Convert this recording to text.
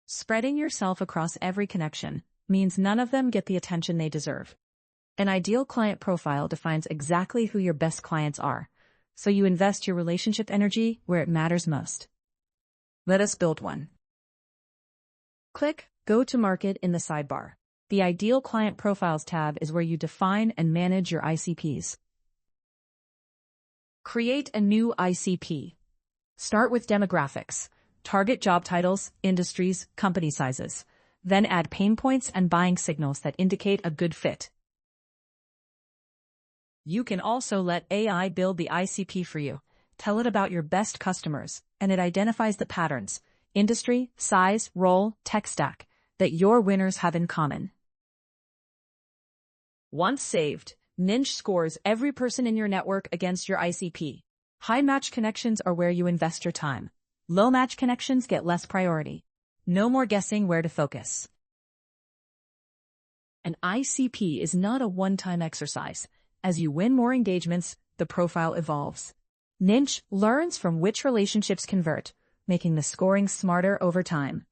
Spreading yourself across every connection means none of them get the attention they deserve. An ideal client profile defines exactly who your best clients are, so you invest your relationship energy where it matters most. Let us build one. Click Go to Market in the sidebar. The Ideal Client Profiles tab is where you define and manage your ICPs. Create a new ICP. Start with demographics. Target job titles, industries, company sizes. Then add pain points and buying signals that indicate a good fit. You can also let AI build the ICP for you. Tell it about your best customers, and it identifies the patterns, industry, size, role, tech stack, that your winners have in common. Once saved, Nynch scores every person in your network against your ICP. High-match connections are where you invest your time. Low-match connections get less priority. No more guessing where to focus. An ICP is not a one-time exercise. As you win more engagements, the profile evolves. Nynch learns from which relationships convert, making the scoring smarter over time.